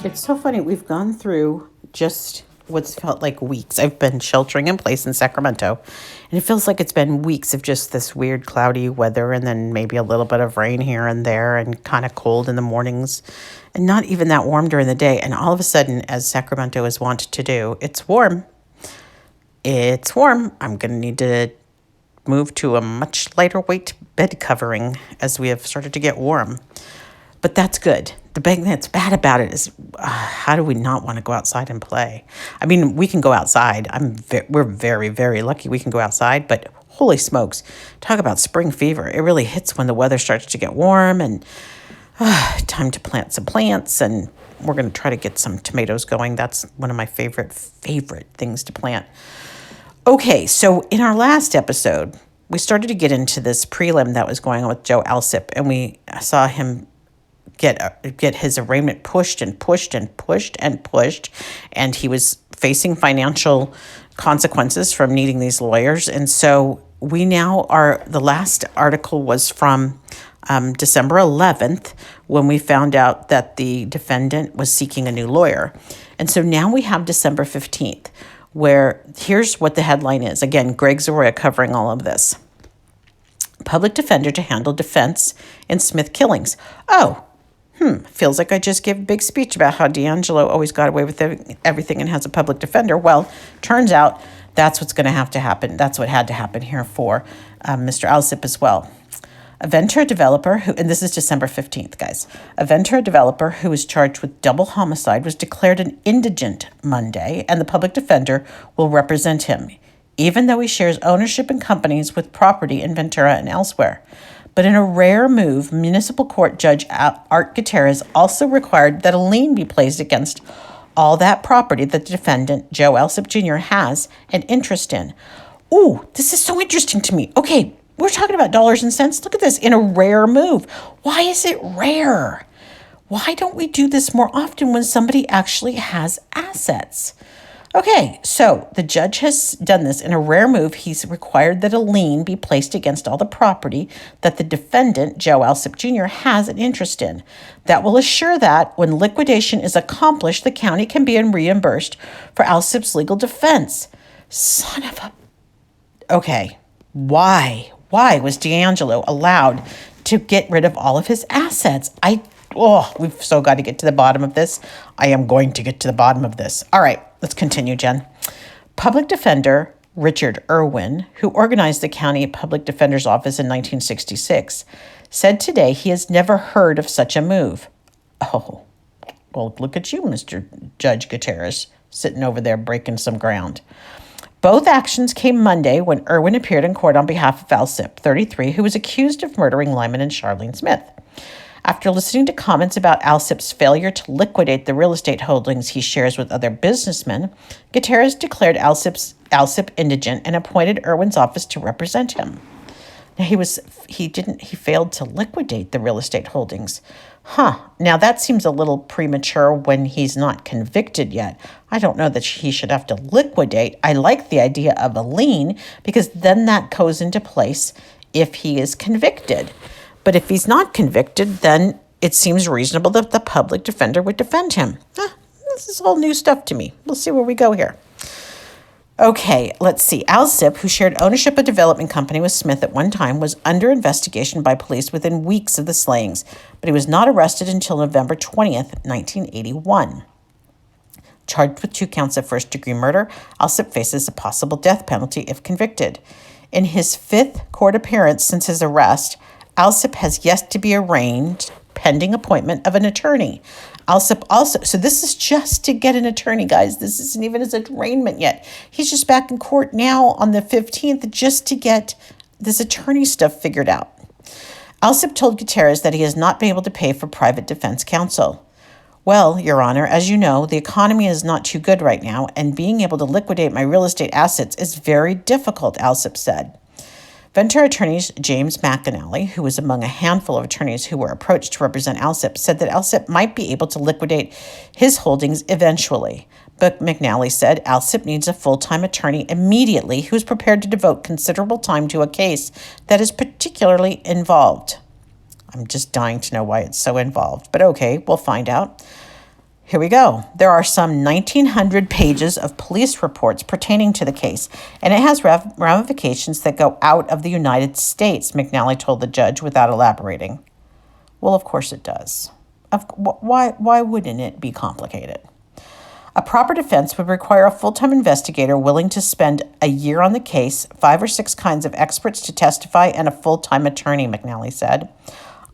It's so funny. We've gone through just what's felt like weeks. I've been sheltering in place in Sacramento, and it feels like it's been weeks of just this weird cloudy weather and then maybe a little bit of rain here and there and kind of cold in the mornings and not even that warm during the day. And all of a sudden, as Sacramento is wont to do, it's warm. It's warm. I'm going to need to move to a much lighter weight bed covering as we have started to get warm. But that's good. The thing that's bad about it is, how do we not want to go outside and play? I mean, we can go outside. We're very, very lucky we can go outside. But holy smokes, talk about spring fever! It really hits when the weather starts to get warm and time to plant some plants. And we're going to try to get some tomatoes going. That's one of my favorite things to plant. Okay, so in our last episode, we started to get into this prelim that was going on with Joe Alsip, and we saw him get his arraignment pushed and pushed and pushed and pushed, and he was facing financial consequences from needing these lawyers. And so we now are, the last article was from December 11th, when we found out that the defendant was seeking a new lawyer. And so now we have December 15th, where here's what the headline is. Again, Greg Zoroya covering all of this. Public defender to handle defense in Smith killings. Feels like I just gave a big speech about how D'Angelo always got away with everything and has a public defender. Well, turns out that's what's going to have to happen. That's what had to happen here for Mr. Alsip as well. A Ventura developer who, and this is December 15th, guys. A Ventura developer who was charged with double homicide was declared an indigent Monday, and the public defender will represent him, even though he shares ownership in companies with property in Ventura and elsewhere. But in a rare move, Municipal Court Judge Art Gutierrez also required that a lien be placed against all that property that the defendant, Joe Alsip Jr., has an interest in. Ooh, this is so interesting to me. Okay, we're talking about dollars and cents. Look at this, in a rare move. Why is it rare? Why don't we do this more often when somebody actually has assets? Okay, so the judge has done this in a rare move. He's required that a lien be placed against all the property that the defendant, Joe Alsip Jr., has an interest in. That will assure that when liquidation is accomplished, the county can be reimbursed for Alsip's legal defense. Son of a... Okay, why? Why was D'Angelo allowed to get rid of all of his assets? We've so got to get to the bottom of this. I am going to get to the bottom of this. All right, let's continue, Jen. Public Defender Richard Irwin, who organized the County Public Defender's Office in 1966, said today he has never heard of such a move. Oh, well, look at you, Mr. Judge Gutierrez, sitting over there breaking some ground. Both actions came Monday when Irwin appeared in court on behalf of Alsip, 33, who was accused of murdering Lyman and Charlene Smith. After listening to comments about Alsip's failure to liquidate the real estate holdings he shares with other businessmen, Gutierrez declared Alsip indigent and appointed Irwin's office to represent him. Now he failed to liquidate the real estate holdings. Now that seems a little premature when he's not convicted yet. I don't know that he should have to liquidate. I like the idea of a lien because then that goes into place if he is convicted. But if he's not convicted, then it seems reasonable that the public defender would defend him. This is all new stuff to me. We'll see where we go here. Okay, let's see. Alsip, who shared ownership of a development company with Smith at one time, was under investigation by police within weeks of the slayings, but he was not arrested until November 20th, 1981. Charged with 2 counts of first-degree murder, Alsip faces a possible death penalty if convicted. In his 5th court appearance since his arrest, Alsip has yet to be arraigned pending appointment of an attorney. Alsip also, so this is just to get an attorney, guys. This isn't even his arraignment yet. He's just back in court now on the 15th just to get this attorney stuff figured out. Alsip told Gutierrez that he has not been able to pay for private defense counsel. Well, Your Honor, as you know, the economy is not too good right now, and being able to liquidate my real estate assets is very difficult, Alsip said. Ventura attorneys James McAnally, who was among a handful of attorneys who were approached to represent Alsip, said that Alsip might be able to liquidate his holdings eventually. But McNally said Alsip needs a full-time attorney immediately who is prepared to devote considerable time to a case that is particularly involved. I'm just dying to know why it's so involved, but okay, we'll find out. Here we go. There are some 1,900 pages of police reports pertaining to the case, and it has ramifications that go out of the United States, McNally told the judge without elaborating. Well, of course it does. Why wouldn't it be complicated? A proper defense would require a full-time investigator willing to spend a year on the case, 5 or 6 kinds of experts to testify, and a full-time attorney, McNally said.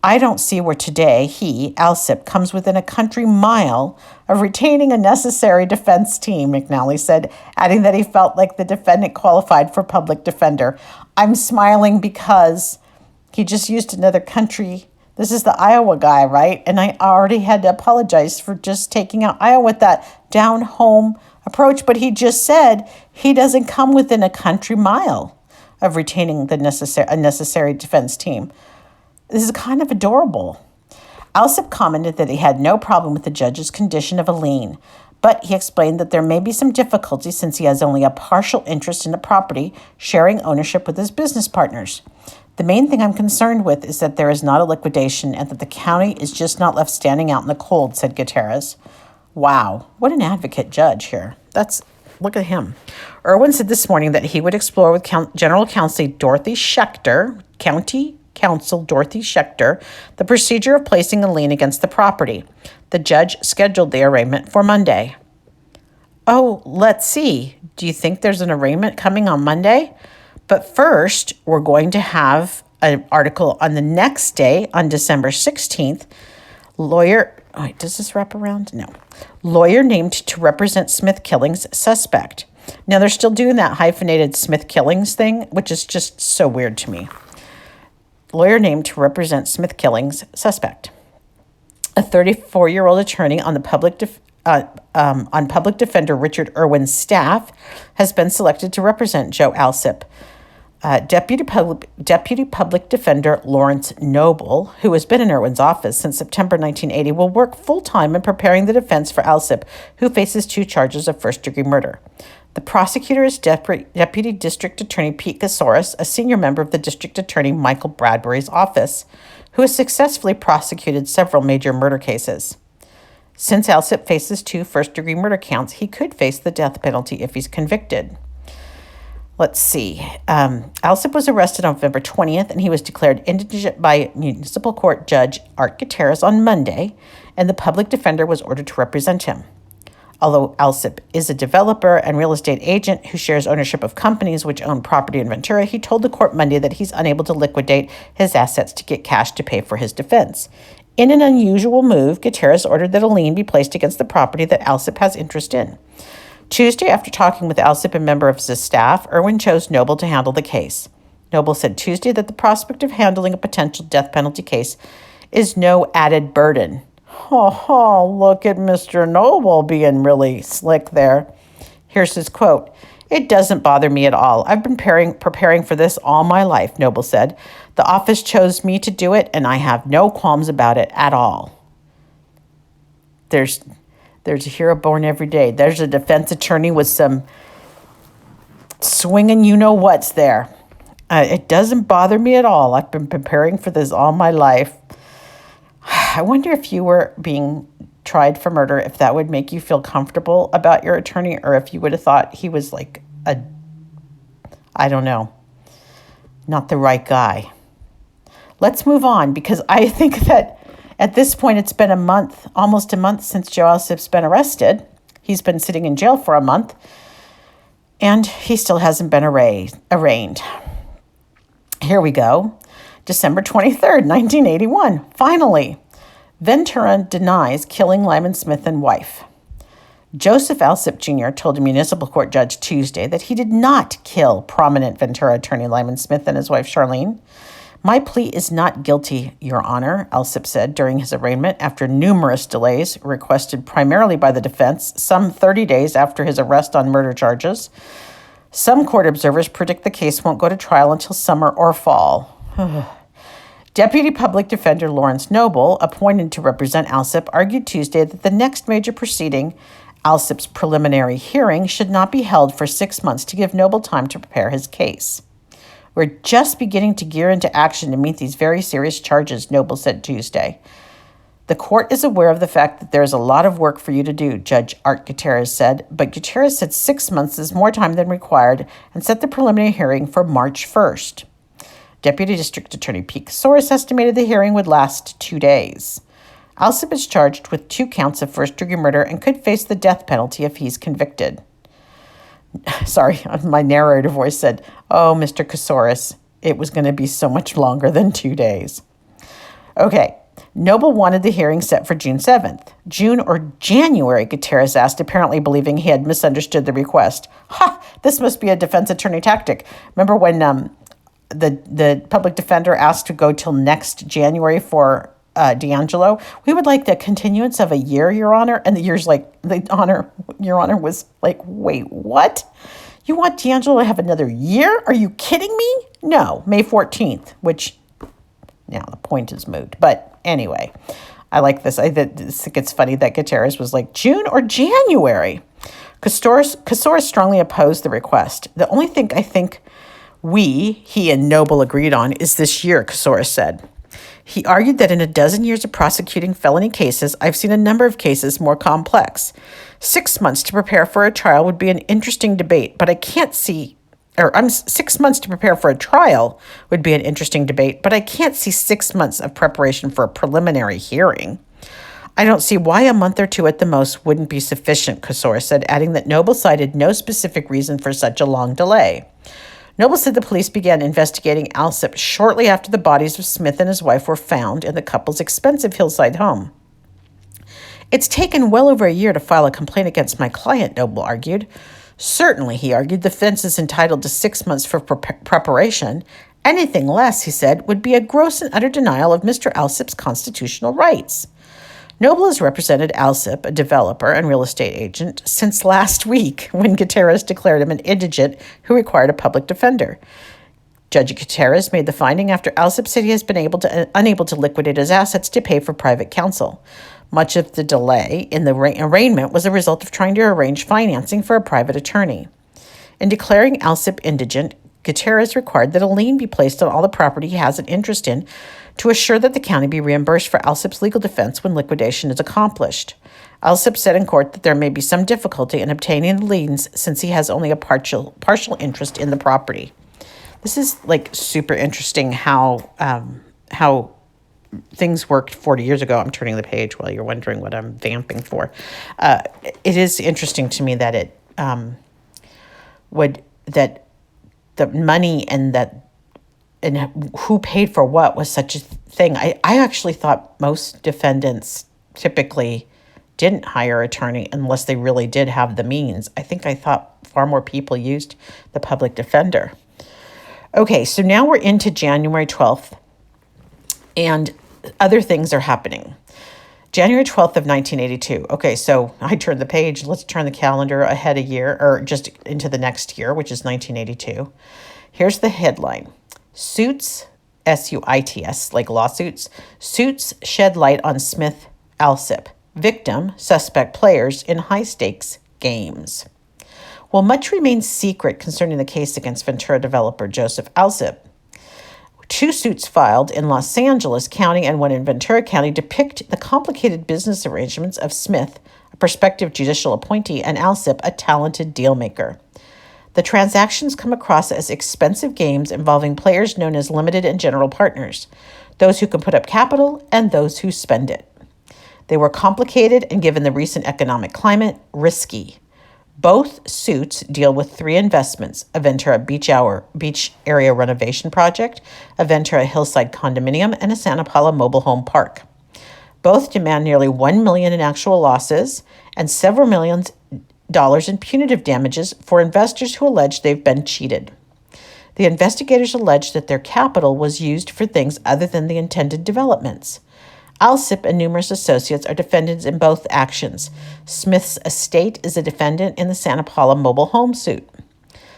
I don't see where today he, Alsip, comes within a country mile of retaining a necessary defense team, McNally said, adding that he felt like the defendant qualified for public defender. I'm smiling because he just used another country. This is the Iowa guy, right? And I already had to apologize for just taking out Iowa with that down-home approach, but he just said he doesn't come within a country mile of retaining a necessary defense team. This is kind of adorable. Alsip commented that he had no problem with the judge's condition of a lien, but he explained that there may be some difficulty since he has only a partial interest in the property, sharing ownership with his business partners. The main thing I'm concerned with is that there is not a liquidation and that the county is just not left standing out in the cold, said Gutierrez. Wow, what an advocate judge here. Look at him. Irwin said this morning that he would explore with General Counsel Dorothy Schechter, County Counsel Dorothy Schechter, the procedure of placing a lien against the property. The judge scheduled the arraignment for Monday. Oh, let's see. Do you think there's an arraignment coming on Monday? But first, we're going to have an article on the next day, on December 16th. Does this wrap around? No. Lawyer named to represent Smith Killings suspect. Now, they're still doing that hyphenated Smith Killings thing, which is just so weird to me. Lawyer named to represent Smith Killings suspect. A 34-year-old attorney on the public defender Richard Irwin's staff has been selected to represent Joe Alsip. Deputy Public Defender Lawrence Noble, who has been in Irwin's office since September 1980, will work full-time in preparing the defense for Alsip, who faces 2 charges of first-degree murder. The prosecutor is Deputy District Attorney Pete Gasoris, a senior member of the District Attorney Michael Bradbury's office, who has successfully prosecuted several major murder cases. Since Alsip faces 2 first-degree murder counts, he could face the death penalty if he's convicted. Let's see. Alsip was arrested on November 20th, and he was declared indigent by Municipal Court Judge Art Gutierrez on Monday, and the public defender was ordered to represent him. Although Alsip is a developer and real estate agent who shares ownership of companies which own property in Ventura, he told the court Monday that he's unable to liquidate his assets to get cash to pay for his defense. In an unusual move, Gutierrez ordered that a lien be placed against the property that Alsip has interest in. Tuesday, after talking with Alsip and member of his staff, Irwin chose Noble to handle the case. Noble said Tuesday that the prospect of handling a potential death penalty case is no added burden. Oh, look at Mr. Noble being really slick there. Here's his quote. It doesn't bother me at all. I've been preparing for this all my life, Noble said. The office chose me to do it, and I have no qualms about it at all. There's a hero born every day. There's a defense attorney with some swinging you-know-what's there. It doesn't bother me at all. I've been preparing for this all my life. I wonder if you were being tried for murder, if that would make you feel comfortable about your attorney, or if you would have thought he was like I don't know, not the right guy. Let's move on, because I think that at this point it's been almost a month since Joe Alsip's been arrested. He's been sitting in jail for a month, and he still hasn't been arraigned. Here we go. December 23rd, 1981. Finally, Ventura denies killing Lyman Smith and wife. Joseph Alsip Jr. told a municipal court judge Tuesday that he did not kill prominent Ventura attorney Lyman Smith and his wife Charlene. My plea is not guilty, Your Honor, Alsip said during his arraignment after numerous delays requested primarily by the defense, some 30 days after his arrest on murder charges. Some court observers predict the case won't go to trial until summer or fall. Deputy Public Defender Lawrence Noble, appointed to represent Alsip, argued Tuesday that the next major proceeding, Alsip's preliminary hearing, should not be held for 6 months to give Noble time to prepare his case. We're just beginning to gear into action to meet these very serious charges, Noble said Tuesday. The court is aware of the fact that there is a lot of work for you to do, Judge Art Gutierrez said, but Gutierrez said 6 months is more time than required and set the preliminary hearing for March 1st. Deputy District Attorney Pete Kousouris estimated the hearing would last 2 days. Alsip is charged with 2 counts of first-degree murder and could face the death penalty if he's convicted. Sorry, my narrator voice said, "Oh, Mr. Kousouris, it was going to be so much longer than 2 days." Okay, Noble wanted the hearing set for June 7th. June or January, Gutierrez asked, apparently believing he had misunderstood the request. This must be a defense attorney tactic. Remember when the public defender asked to go till next January for D'Angelo? "We would like the continuance of a year, Your Honor." And Your Honor was like, "Wait, what? You want D'Angelo to have another year? Are you kidding me?" "No, May 14th, which now the point is moot. But anyway, I like this. I think it's funny that Gutierrez was like, June or January. Kousouris strongly opposed the request. "The only thing I think he and Noble agreed on is this year," Kousouris said. He argued that in a dozen years of prosecuting felony cases, I've seen a number of cases more complex. 6 months to prepare for a trial would be an interesting debate, but I can't see, 6 months to prepare for a trial would be an interesting debate, but I can't see 6 months of preparation for a preliminary hearing. "I don't see why a month or 2 at the most wouldn't be sufficient," Kousouris said, adding that Noble cited no specific reason for such a long delay. Noble said the police began investigating Alsip shortly after the bodies of Smith and his wife were found in the couple's expensive hillside home. "It's taken well over a year to file a complaint against my client," Noble argued. "Certainly," he argued, "the defense is entitled to 6 months for preparation. Anything less," he said, "would be a gross and utter denial of Mr. Alsip's constitutional rights." Noble has represented Alsip, a developer and real estate agent, since last week when Gutierrez declared him an indigent who required a public defender. Judge Gutierrez made the finding after Alsip said he has been unable to liquidate his assets to pay for private counsel. Much of the delay in the arraignment was a result of trying to arrange financing for a private attorney. In declaring Alsip indigent, Gutierrez required that a lien be placed on all the property he has an interest in to assure that the county be reimbursed for Alsip's legal defense when liquidation is accomplished. Alsip said in court that there may be some difficulty in obtaining the liens since he has only a partial interest in the property. This is like super interesting how things worked 40 years ago. I'm turning the page while you're wondering what I'm vamping for. It is interesting to me that the money and who paid for what was such a thing. I actually thought most defendants typically didn't hire an attorney unless they really did have the means. I thought far more people used the public defender. Okay, so now we're into January 12th, and other things are happening. January 12th of 1982. Okay, so I turned the page. Let's turn the calendar ahead a year, or just into the next year, which is 1982. Here's the headline. Suits, S-U-I-T-S, like lawsuits. Suits shed light on Smith Alsip. Victim, suspect players in high-stakes games. Well, much remains secret concerning the case against Ventura developer Joseph Alsip. 2 suits filed in Los Angeles County and one in Ventura County depict the complicated business arrangements of Smith, a prospective judicial appointee, and Alsip, a talented dealmaker. The transactions come across as expensive games involving players known as limited and general partners, those who can put up capital and those who spend it. They were complicated and, given the recent economic climate, risky. Both suits deal with 3 investments: a Ventura beach area renovation project, a Ventura hillside condominium, and a Santa Paula mobile home park. Both demand nearly $1 million in actual losses and several millions dollars in punitive damages for investors who allege they've been cheated. The investigators allege that their capital was used for things other than the intended developments. Alsip and numerous associates are defendants in both actions. Smith's estate is a defendant in the Santa Paula mobile home suit.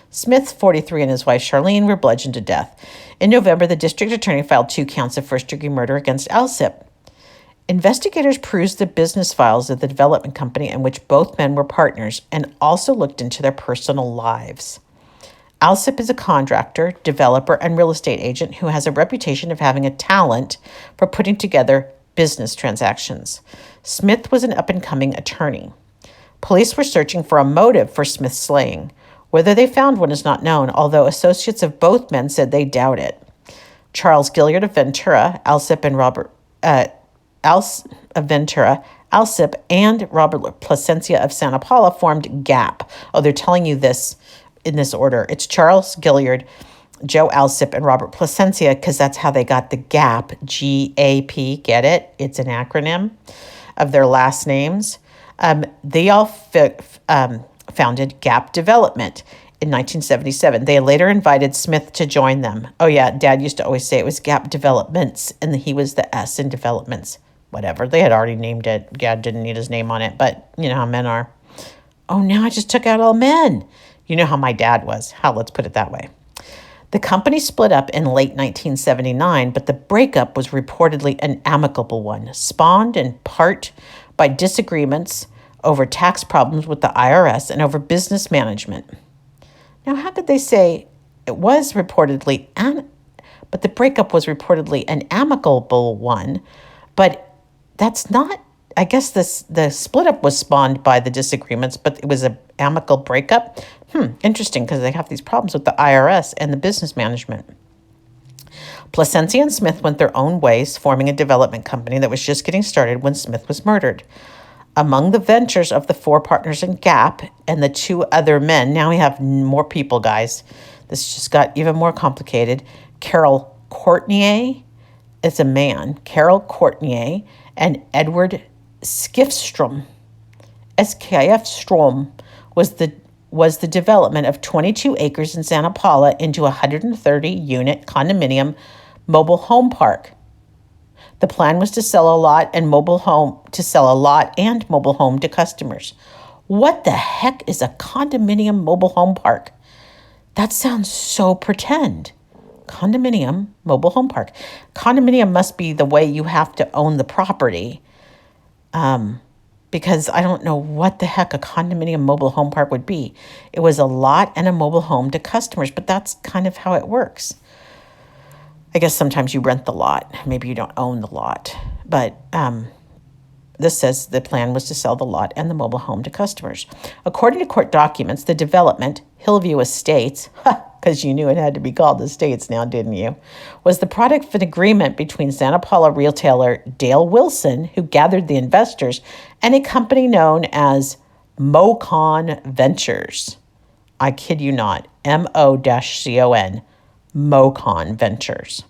Smith, 43, and his wife Charlene were bludgeoned to death. In November, the district attorney filed 2 counts of first-degree murder against Alsip. Investigators perused the business files of the development company in which both men were partners and also looked into their personal lives. Alsip is a contractor, developer, and real estate agent who has a reputation of having a talent for putting together business transactions. Smith was an up-and-coming attorney. Police were searching for a motive for Smith's slaying. Whether they found one is not known, although associates of both men said they doubt it. Charles Gilliard of Ventura, Alsip, and Robert Placencia of Santa Paula formed GAP. Oh, they're telling you this in this order. It's Charles Gilliard, Joe Alsip, and Robert Placencia, because that's how they got the GAP, G-A-P, get it? It's an acronym of their last names. They all founded GAP Development in 1977. They later invited Smith to join them. Oh yeah, Dad used to always say it was GAP Developments, and he was the S in Developments. Whatever, they had already named it. Dad didn't need his name on it, but you know how men are. Oh, now I just took out all men. You know how my dad was. Let's put it that way. The company split up in late 1979, but the breakup was reportedly an amicable one, spawned in part by disagreements over tax problems with the IRS and over business management. Now, how could they say it was reportedly, but the breakup was reportedly an amicable one, but that's not, I guess the split up was spawned by the disagreements, but it was an amicable breakup? Interesting, because they have these problems with the IRS and the business management. Placencia and Smith went their own ways, forming a development company that was just getting started when Smith was murdered. Among the ventures of the four partners in GAP and the two other men, now we have more people, guys. This just got even more complicated. Carol Courtnier is a man. Carol Courtnier and Edward Skiffstrom. Strom was the development of 22 acres in Santa Paula into a 130-unit condominium mobile home park. The plan was to sell a lot and mobile home to customers. What the heck is a condominium mobile home park? That sounds so pretend. Condominium mobile home park. Condominium must be the way you have to own the property. Because I don't know what the heck a condominium mobile home park would be. It was a lot and a mobile home to customers, but that's kind of how it works. I guess sometimes you rent the lot. Maybe you don't own the lot. But this says the plan was to sell the lot and the mobile home to customers. According to court documents, the development, Hillview Estates, because you knew it had to be called Estates now, didn't you, was the product of an agreement between Santa Paula retailer Dale Wilson, who gathered the investors, and a company known as Mocon Ventures. I kid you not, M-O-C-O-N, Mocon Ventures.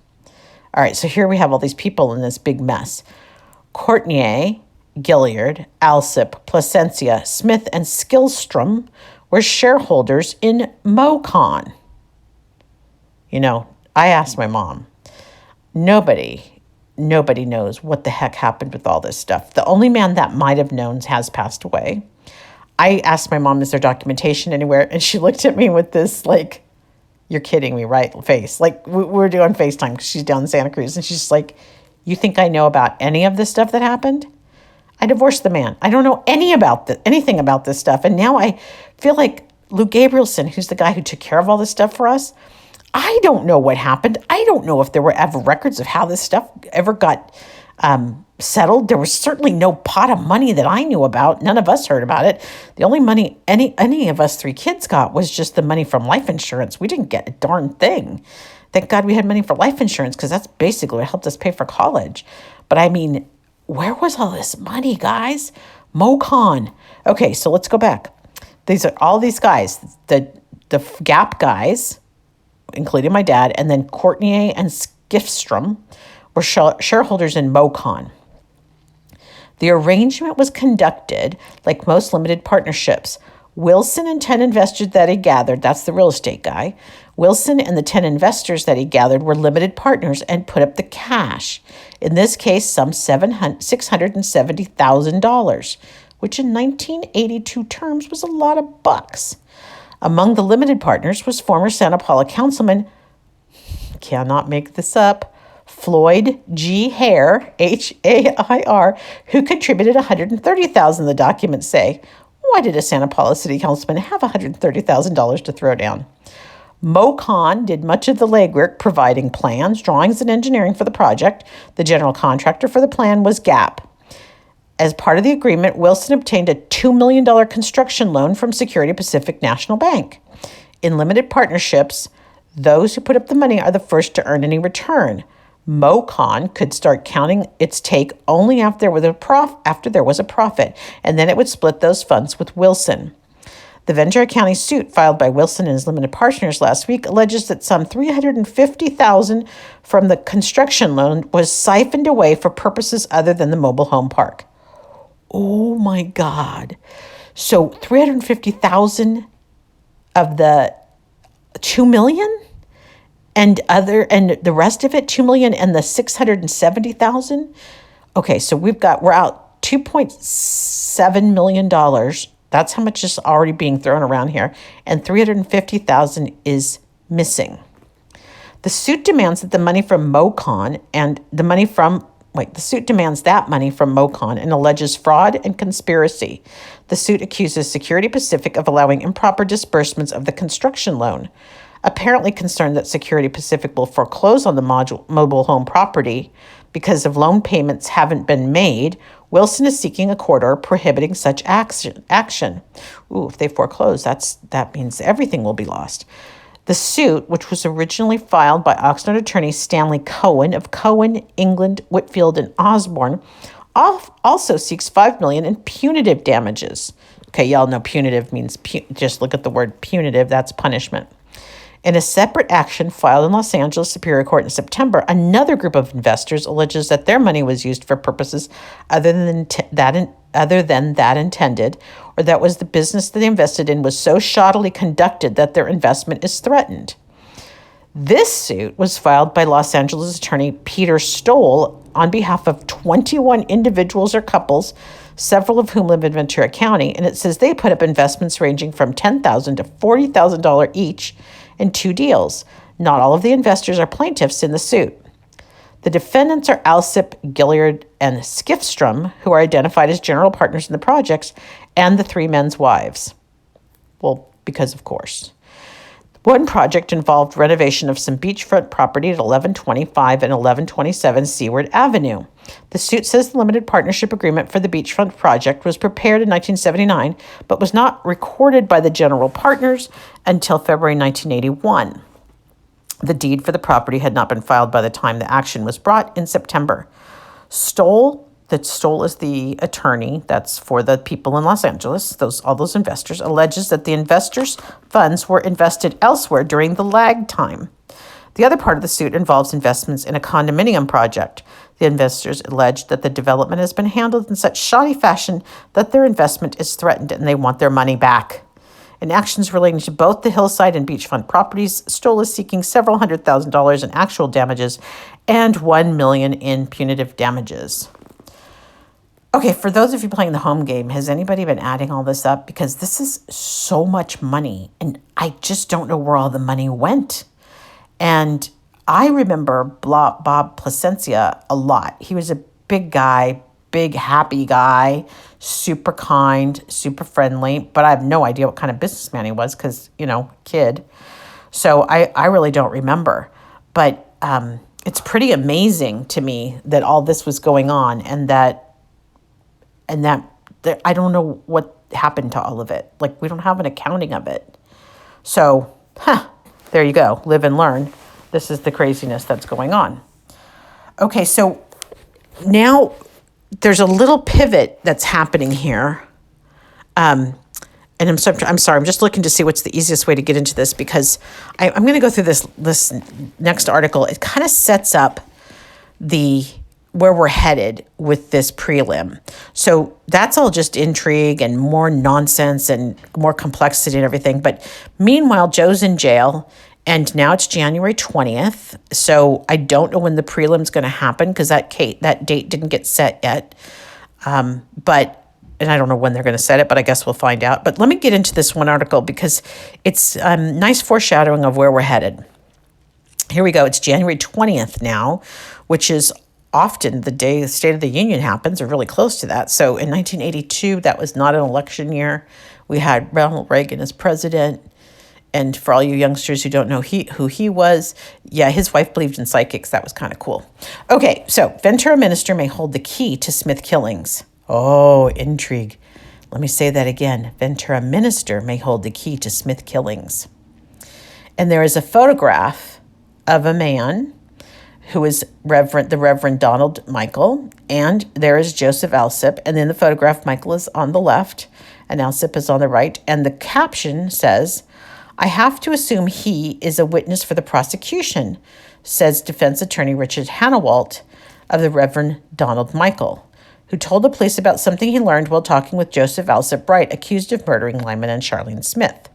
All right, so here we have all these people in this big mess. Courtnier, Gilliard, Alsip, Placencia, Smith, and Skillstrom were shareholders in Mocon. You know, I asked my mom. Nobody knows what the heck happened with all this stuff. The only man that might have known has passed away. I asked my mom, is there documentation anywhere? And she looked at me with this, like, you're kidding me, right? Face. Like, we're doing FaceTime because she's down in Santa Cruz. And she's like, you think I know about any of this stuff that happened? I divorced the man. I don't know anything about this stuff. And now I feel like Lou Gabrielson, who's the guy who took care of all this stuff for us, I don't know what happened. I don't know if there were ever records of how this stuff ever got settled. There was certainly no pot of money that I knew about. None of us heard about it. The only money any of us three kids got was just the money from life insurance. We didn't get a darn thing. Thank God we had money for life insurance, because that's basically what helped us pay for college. But I mean, where was all this money, guys? Mocon. Okay, so let's go back. These are all these guys, the GAP guys, including my dad, and then Courtnier and Skiffstrom were shareholders in Mocon. The arrangement was conducted like most limited partnerships. Wilson and 10 investors that he gathered, that's the real estate guy, Wilson and the 10 investors that he gathered were limited partners and put up the cash. In this case, some $670,000, which in 1982 terms was a lot of bucks. Among the limited partners was former Santa Paula councilman, cannot make this up, Floyd G. Hair, H-A-I-R, who contributed $130,000, the documents say. Why did a Santa Paula city councilman have $130,000 to throw down? MoCon did much of the legwork, providing plans, drawings, and engineering for the project. The general contractor for the plan was Gap. As part of the agreement, Wilson obtained a $2 million construction loan from Security Pacific National Bank. In limited partnerships, those who put up the money are the first to earn any return. MoCon could start counting its take only after there was a profit, and then it would split those funds with Wilson. The Ventura County suit filed by Wilson and his limited partners last week alleges that some $350,000 from the construction loan was siphoned away for purposes other than the mobile home park. Oh my God. So 350,000 of the 2 million and the rest of it, 2 million and the 670,000. Okay, so we're out $2.7 million. That's how much is already being thrown around here. And 350,000 is missing. The suit demands that the money from MoCon and the suit demands that money from MoCon and alleges fraud and conspiracy. The suit accuses Security Pacific of allowing improper disbursements of the construction loan. Apparently concerned that Security Pacific will foreclose on the mobile home property because of loan payments haven't been made, Wilson is seeking a court order prohibiting such action. Ooh, if they foreclose, that means everything will be lost. The suit, which was originally filed by Oxnard attorney Stanley Cohen of Cohen, England, Whitfield, and Osborne, also seeks $5 million in punitive damages. Okay, y'all know punitive means just look at the word punitive. That's punishment. In a separate action filed in Los Angeles Superior Court in September, another group of investors alleges that their money was used for purposes other than that intended, or that was the business that they invested in was so shoddily conducted that their investment is threatened. This suit was filed by Los Angeles attorney Peter Stoll on behalf of 21 individuals or couples, several of whom live in Ventura County, and it says they put up investments ranging from $10,000 to $40,000 each in 2 deals. Not all of the investors are plaintiffs in the suit. The defendants are Alsip, Gilliard, and Skiffstrom, who are identified as general partners in the projects, and the 3 men's wives. Well, because of course. One project involved renovation of some beachfront property at 1125 and 1127 Seaward Avenue. The suit says the limited partnership agreement for the beachfront project was prepared in 1979, but was not recorded by the general partners until February 1981. The deed for the property had not been filed by the time the action was brought in September. Stoll is the attorney that's for the people in Los Angeles, all those investors, alleges that the investors' funds were invested elsewhere during the lag time. The other part of the suit involves investments in a condominium project. The investors allege that the development has been handled in such shoddy fashion that their investment is threatened and they want their money back. In actions relating to both the hillside and beachfront properties, Stoll is seeking several $100,000 in actual damages and $1 million in punitive damages. Okay, for those of you playing the home game, has anybody been adding all this up? Because this is so much money, and I just don't know where all the money went. And I remember Bob Placencia a lot. He was a big guy, big, happy guy, super kind, super friendly, but I have no idea what kind of businessman he was because, kid. So I really don't remember. But it's pretty amazing to me that all this was going on and that I don't know what happened to all of it. Like, we don't have an accounting of it. So, there you go. Live and learn. This is the craziness that's going on. Okay, so now there's a little pivot that's happening here. And I'm sorry, I'm just looking to see what's the easiest way to get into this because I'm going to go through this next article. It kind of sets up where we're headed with this prelim. So that's all just intrigue and more nonsense and more complexity and everything. But meanwhile, Joe's in jail, and now it's January 20th. So I don't know when the prelim's going to happen because that date didn't get set yet. And I don't know when they're going to set it, but I guess we'll find out. But let me get into this one article because it's nice foreshadowing of where we're headed. Here we go. It's January 20th now, which is often the day the State of the Union happens, or really close to that. So in 1982, that was not an election year. We had Ronald Reagan as president, And for all you youngsters who don't know who he was, yeah, his wife believed in psychics. That was kind of cool. Okay, so Ventura minister may hold the key to Smith killings. Oh, intrigue. Let me say that again. Ventura minister may hold the key to Smith killings. And there is a photograph of a man who is the Reverend Donald Mikel, and there is Joseph Alsip, and in the photograph, Mikel is on the left, and Alsip is on the right, and the caption says, "I have to assume he is a witness for the prosecution," says defense attorney Richard Hannawalt of the Reverend Donald Mikel, who told the police about something he learned while talking with Joseph Alsip Bright, accused of murdering Lyman and Charlene Smith.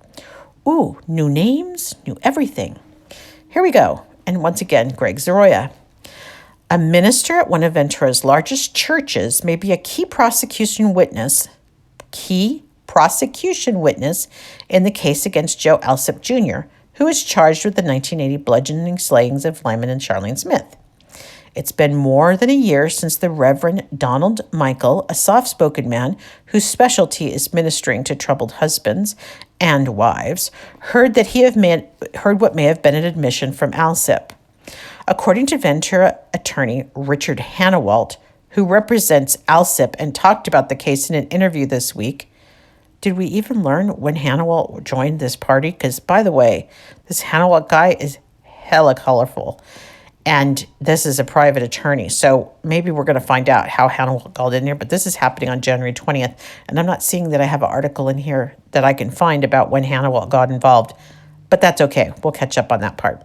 Ooh, new names, new everything. Here we go. And once again, Greg Zaroya. A minister at one of Ventura's largest churches may be a key prosecution witness in the case against Joe Alsip Jr., who is charged with the 1980 bludgeoning slayings of Lyman and Charlene Smith. It's been more than a year since the Reverend Donald Mikel, a soft-spoken man whose specialty is ministering to troubled husbands and wives, heard what may have been an admission from Alsip. According to Ventura attorney Richard Hannawalt, who represents Alsip and talked about the case in an interview this week. Did we even learn when Hannawalt joined this party? Because, by the way, this Hannawalt guy is hella colorful. And this is a private attorney. So maybe we're going to find out how Hannawalt got in here. But this is happening on January 20th. And I'm not seeing that I have an article in here that I can find about when Hannawalt got involved. But that's okay. We'll catch up on that part.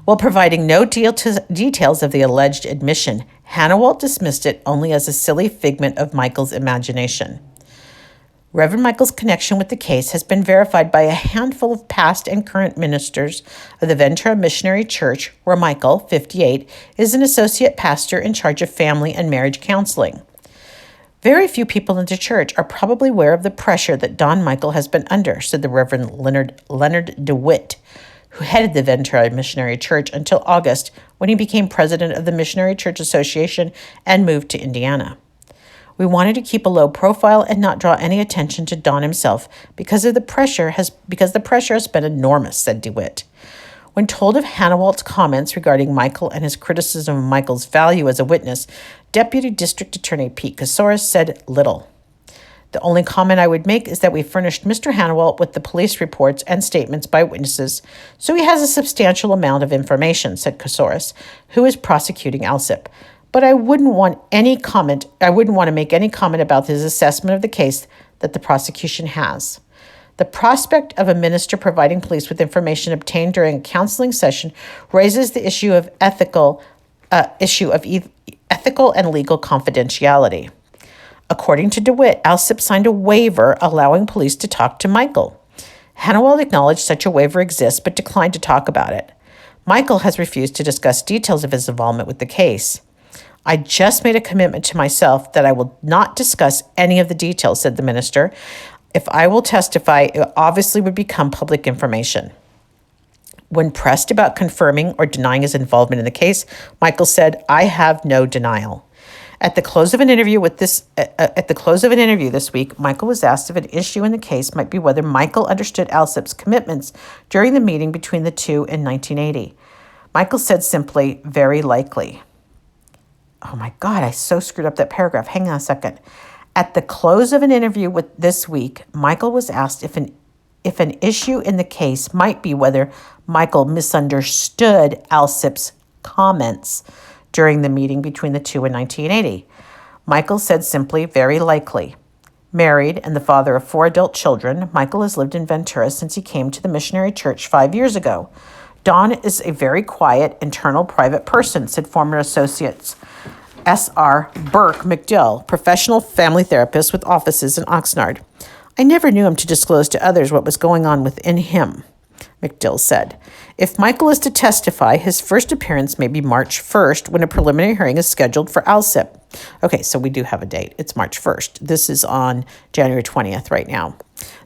While providing no details of the alleged admission, Hannawalt dismissed it only as a silly figment of Mikel's imagination. Reverend Mikel's connection with the case has been verified by a handful of past and current ministers of the Ventura Missionary Church, where Mikel, 58, is an associate pastor in charge of family and marriage counseling. Very few people in the church are probably aware of the pressure that Don Mikel has been under, said the Reverend Leonard DeWitt, who headed the Ventura Missionary Church until August, when he became president of the Missionary Church Association and moved to Indiana. We wanted to keep a low profile and not draw any attention to Don himself because the pressure has been enormous, said DeWitt. When told of Hannawalt's comments regarding Mikel and his criticism of Mikel's value as a witness, Deputy District Attorney Pete Casoris said little. The only comment I would make is that we furnished Mr. Hannawalt with the police reports and statements by witnesses, so he has a substantial amount of information, said Casoris, who is prosecuting Alsip. But I wouldn't want to make any comment about his assessment of the case that the prosecution has. The prospect of a minister providing police with information obtained during a counseling session raises the issue of ethical and legal confidentiality. According to DeWitt, Alsip signed a waiver allowing police to talk to Mikel. Hannawalt acknowledged such a waiver exists but declined to talk about it. Mikel has refused to discuss details of his involvement with the case. I just made a commitment to myself that I will not discuss any of the details, said the minister. If I will testify, it obviously would become public information. When pressed about confirming or denying his involvement in the case, Mikel said, "I have no denial." At the close of an interview this week, Mikel was asked if an issue in the case might be whether Mikel understood Alsip's commitments during the meeting between the two in 1980. Mikel said simply, "Very likely." Oh my God, I so screwed up that paragraph. Hang on a second. At the close of an interview this week, Mikel was asked if an issue in the case might be whether Mikel misunderstood Alsip's comments during the meeting between the two in 1980. Mikel said simply, "Very likely." Married and the father of 4 adult children, Mikel has lived in Ventura since he came to the missionary church 5 years ago. Don is a very quiet, internal, private person, said former associates S.R. Burke McDill, professional family therapist with offices in Oxnard. I never knew him to disclose to others what was going on within him, McDill said. If Mikel is to testify, his first appearance may be March 1st, when a preliminary hearing is scheduled for Alsip. Okay, so we do have a date. It's March 1st. This is on January 20th right now.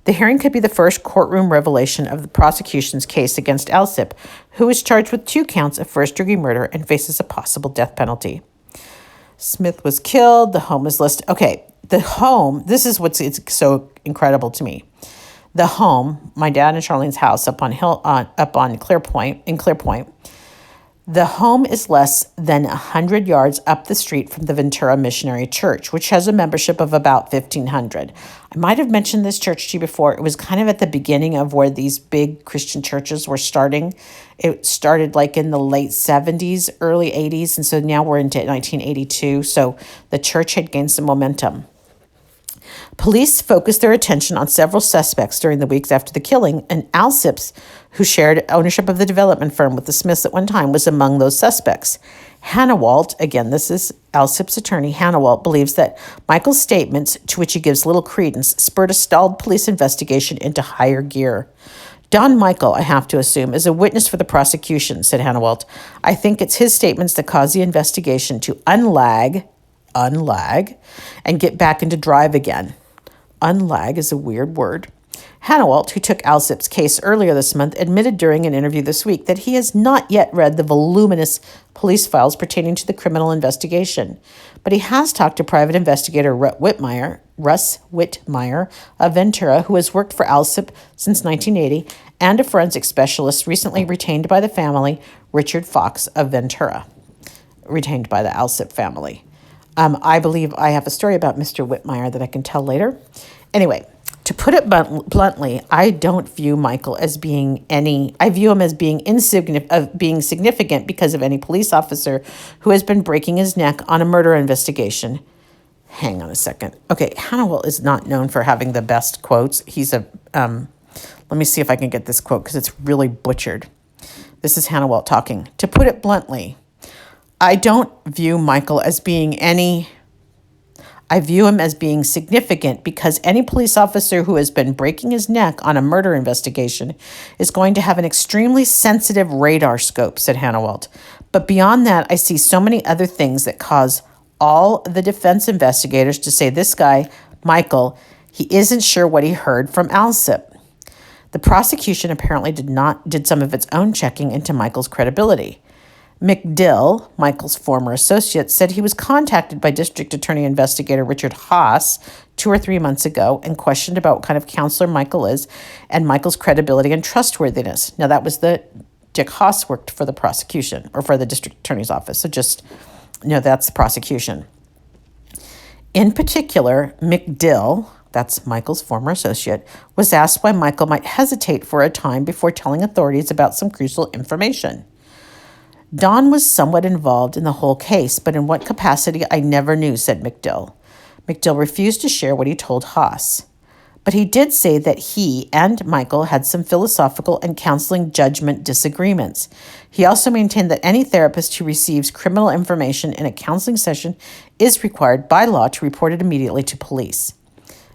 The hearing could be the first courtroom revelation of the prosecution's case against Alsip, who is charged with 2 counts of first-degree murder and faces a possible death penalty. Smith was killed. The home is listed. Okay, the home, this is what's it's so incredible to me. The home, my dad and Charlene's house up on Clearpoint. The home is less than 100 yards up the street from the Ventura Missionary Church, which has a membership of about 1,500. I might have mentioned this church to you before. It was kind of at the beginning of where these big Christian churches were starting. It started like in the late 70s, early 80s, and so now we're into 1982. So the church had gained some momentum. Police focused their attention on several suspects during the weeks after the killing, and Al Sips, who shared ownership of the development firm with the Smiths at one time, was among those suspects. Hannah Walt, again, this is Al Sips' attorney, Hannah Walt, believes that Michael's statements, to which he gives little credence, spurred a stalled police investigation into higher gear. Don Mikel, I have to assume, is a witness for the prosecution, said Hannah Walt. I think it's his statements that caused the investigation to unlag, and get back into drive again. Unlag is a weird word. Hannah Walt, who took Al Sips' case earlier this month, admitted during an interview this week that he has not yet read the voluminous police files pertaining to the criminal investigation. But he has talked to private investigator Russ Whitmire of Ventura, who has worked for Al Sips since 1980, and a forensic specialist recently retained by the family, Richard Fox of Ventura, retained by the Al Sips family. I believe I have a story about Mr. Whitmire that I can tell later. Anyway, to put it bluntly, I don't view Mikel as being I view him as being significant because of any police officer who has been breaking his neck on a murder investigation. Hang on a second. Okay, Hannibal is not known for having the best quotes. Let me see if I can get this quote because it's really butchered. This is Hannah Walt talking. To put it bluntly, I don't view Mikel as being I view him as being significant because any police officer who has been breaking his neck on a murder investigation is going to have an extremely sensitive radar scope, said Hannah Walt. But beyond that, I see so many other things that cause all the defense investigators to say this guy, Mikel, he isn't sure what he heard from Al Sips. The prosecution apparently did some of its own checking into Mikel's credibility. McDill, Mikel's former associate, said he was contacted by District Attorney Investigator Richard Haas 2 or 3 months ago and questioned about what kind of counselor Mikel is and Mikel's credibility and trustworthiness. Now, that was Dick Haas worked for the prosecution or for the District Attorney's office. So just, that's the prosecution. In particular, McDill, that's Mikel's former associate, was asked why Mikel might hesitate for a time before telling authorities about some crucial information. Don was somewhat involved in the whole case, but in what capacity I never knew, said McDill. McDill refused to share what he told Haas. But he did say that he and Mikel had some philosophical and counseling judgment disagreements. He also maintained that any therapist who receives criminal information in a counseling session is required by law to report it immediately to police.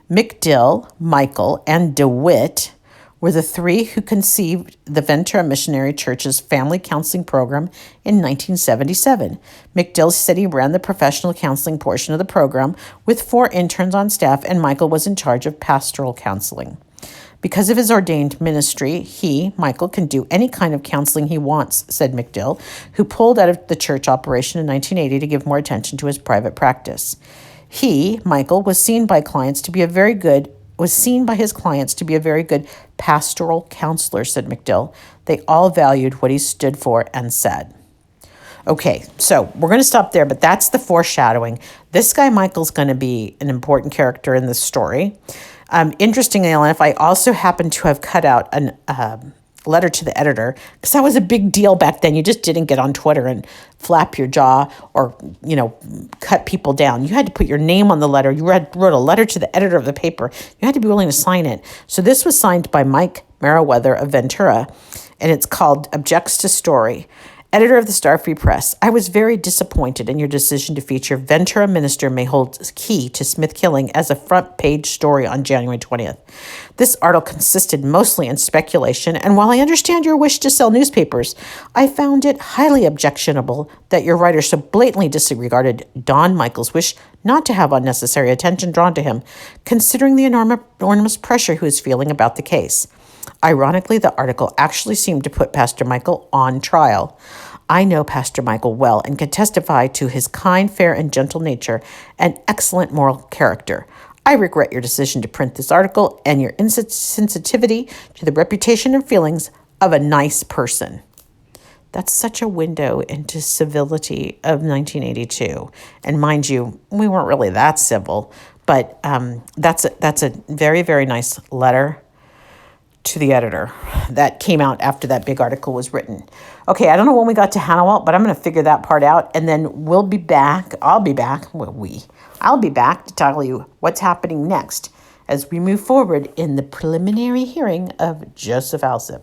McDill, Mikel, and DeWitt were the three who conceived the Ventura Missionary Church's family counseling program in 1977. McDill said he ran the professional counseling portion of the program with 4 interns on staff, and Mikel was in charge of pastoral counseling. Because of his ordained ministry, Mikel, can do any kind of counseling he wants, said McDill, who pulled out of the church operation in 1980 to give more attention to his private practice. Mikel, was seen by his clients to be a very good pastoral counselor, said McDill. They all valued what he stood for and said. Okay, so we're going to stop there, but that's the foreshadowing. This guy, Mikel's going to be an important character in this story. Interestingly enough, I also happen to have cut out a letter to the editor because that was a big deal back then. You just didn't get on Twitter and flap your jaw or, cut people down. You had to put your name on the letter. You wrote a letter to the editor of the paper. You had to be willing to sign it. So this was signed by Mike Meriwether of Ventura, and it's called Objects to Story. Editor of the Star Free Press, I was very disappointed in your decision to feature Ventura minister may hold key to Smith killing as a front page story on January 20th. This article consisted mostly in speculation, and while I understand your wish to sell newspapers, I found it highly objectionable that your writer so blatantly disregarded Don Mikel's wish not to have unnecessary attention drawn to him, considering the enormous pressure he is feeling about the case. Ironically, the article actually seemed to put Pastor Mikel on trial. I know Pastor Mikel well and can testify to his kind, fair, and gentle nature and excellent moral character. I regret your decision to print this article and your insensitivity to the reputation and feelings of a nice person. That's such a window into civility of 1982. And mind you, we weren't really that civil, but that's a very, very nice letter to the editor that came out after that big article was written. Okay, I don't know when we got to Hannawalt, but I'm going to figure that part out, and then we'll be back. I'll be back to tell you what's happening next as we move forward in the preliminary hearing of Joseph Alsip.